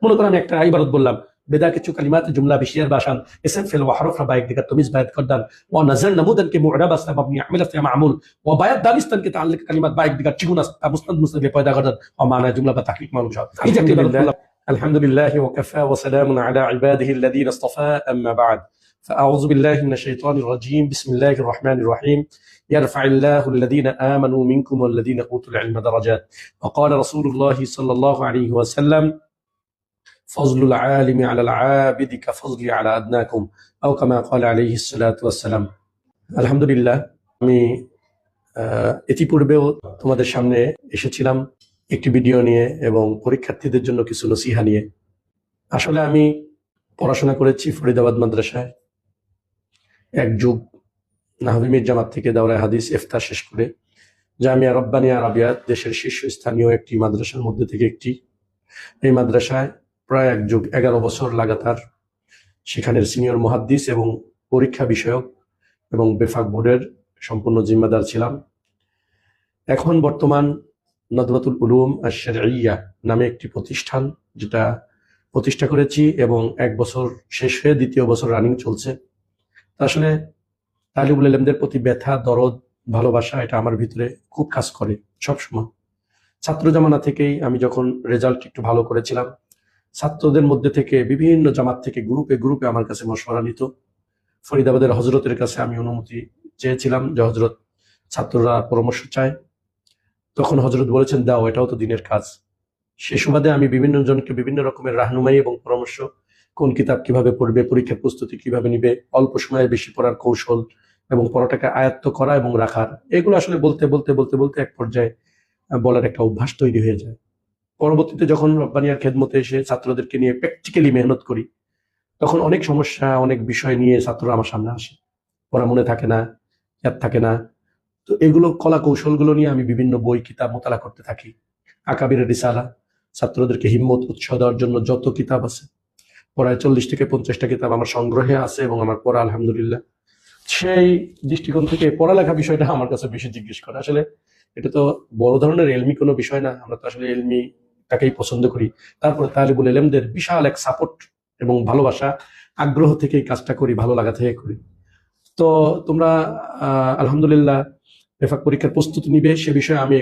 মনে করেন একটা ইবারত বললাম বেদা কিছু কালিমাত জুমলা বিশিয়ার বাসান اسم فعل وحرف ربايك ديك التمييز بايد قدان ونزلنا مدن كمعرب است مبني عمله في معمول وبايد دالستان كتعلق كلمات بايك ديك تشيغون مسند مسند بايد قدان ومعنى جمله بتحقيق معلوم شاء الحمد لله وكفى وسلام على عباده الذين اصطفى اما بعد فاعوذ بالله من الشيطان الرجيم بسم الله الرحمن الرحيم يرفع الله الذين آمنوا منكم والذين أوتوا العلم درجات وقال رسول الله صلى الله عليه وسلم فضل العالم على العابد كفضلي على أدناكم أو كما قال عليه الصلاة والسلام الحمد لله আমি ইতিপূর্বেও তোমাদের সামনে এসেছিলাম একটি ভিডিও নিয়ে এবং পরীক্ষার্থীদের জন্য কিছু নসিহা নিয়ে। আসলে আমি পড়াশোনা করেছি ফরিদাবাদ মাদ্রাসায়, এক যুগ নাহভী মীর জামাত থেকে দাওরায়ে হাদিস ইফতা শেষ করে জামিয়া রব্বানিয়া আরাবিয়া দেশের শীর্ষস্থানীয় একটি মাদ্রাসার মধ্যে থেকে একটি। এই মাদ্রাসায় প্রায় এক যুগ 11 বছর লাগাতার সেখানের সিনিয়র মুহাদ্দিস এবং পরীক্ষা বিষয়ক এবং বেফাক বোর্ডের সম্পূর্ণ জিম্মাদার ছিলাম। এখন বর্তমান নদওয়াতুল উলুম আশ-শারঈয়্যা নামে একটি প্রতিষ্ঠান যেটা প্রতিষ্ঠা করেছি এবং 1 বছর শেষ হয়ে 2য় বছর রানিং চলছে। আসলে তালিবুল ইলমদের প্রতি ব্যথা, দরদ, ভালোবাসা এটা আমার ভিতরে খুব কাজ করে সবসময়। ছাত্র জামানা থেকেই আমি যখন রেজাল্ট একটু ভালো করেছিলাম, ছাত্রদের মধ্যে থেকে বিভিন্ন জামাত থেকে গ্রুপে গ্রুপে আমার কাছে মশওয়ারা নিত। ফরিদাবাদের হজরতের কাছে আমি অনুমতি চেয়েছিলাম যে হজরত ছাত্ররা পরামর্শ চায়, তখন হজরত বলেছেন দাও, এটাও তো দিনের কাজ। সে সুবাদে আমি বিভিন্ন জনকে বিভিন্ন রকমের রাহনুমাই এবং পরামর্শ, কোন কিতাব কিভাবে পড়বে, পরীক্ষার প্রস্তুতি কিভাবে নিবে, অল্প সময়ে বেশি পড়ার কৌশল এবং পড়াটাকে আয়ত্ত করা এবং রাখার, এগুলো আসলে বলতে বলতে বলতে বলতে এক পর্যায়ে বলার একটা অভ্যাস তৈরি হয়ে যায়। পরবর্তীতে যখন রব্বানিয়ার খেদমতে এসে ছাত্রদেরকে নিয়ে প্র্যাকটিক্যালি মেহনত করি, তখন অনেক সমস্যা, অনেক বিষয় নিয়ে ছাত্ররা আমার সামনে আসে, পড়া মনে থাকে না, ইয়াদ থাকে না। তো এগুলো কলা কৌশলগুলো নিয়ে আমি বিভিন্ন বই কিতাব মোতালা করতে থাকি। আকাবিরের রিসালা, ছাত্রদেরকে হিম্মত উৎসাহ দেওয়ার জন্য যত কিতাব আছে, প্রায় 40 থেকে 50টা কিতাব আমার সংগ্রহে আছে এবং আমার পড়া আলহামদুলিল্লাহ। সেই দৃষ্টিকোণ থেকে পড়ালেখা বিষয়টা আমার কাছে বেশি জিজ্ঞেস করে। আসলে এটা তো বড় ধরনের এলমি কোনো বিষয় না, আমরা তো আসলে এলমি তাকেই পছন্দ করি। তারপরে তালিবুল ইলমদের বিশাল এক সাপোর্ট এবং ভালোবাসা, আগ্রহ থেকে এই কাজটা করি, ভালো লাগা থেকে করি। তো তোমরা আলহামদুলিল্লাহ বেফাক পরীক্ষার প্রস্তুতি নিবে, সে বিষয়ে আমি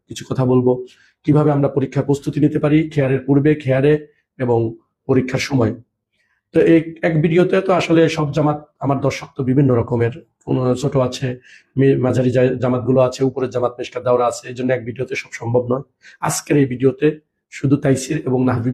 কিছু কথা বলবো। কিভাবে আমরা পরীক্ষার প্রস্তুতি নিতে পারি খেয়ারের পূর্বে, খেয়ারে এবং পরীক্ষার সময়। তো এই এক ভিডিওতে তো আসলে সব জামাত, আমার দর্শক তো বিভিন্ন রকমের, ছোট আছে, মাঝারি জামাতগুলো আছে, উপরের জামাত মিশকাত দাওরা আছে, এই জন্য এক ভিডিওতে সব সম্ভব নয়। আজকের এই ভিডিওতে শুধু তাইসির এবং নাহভী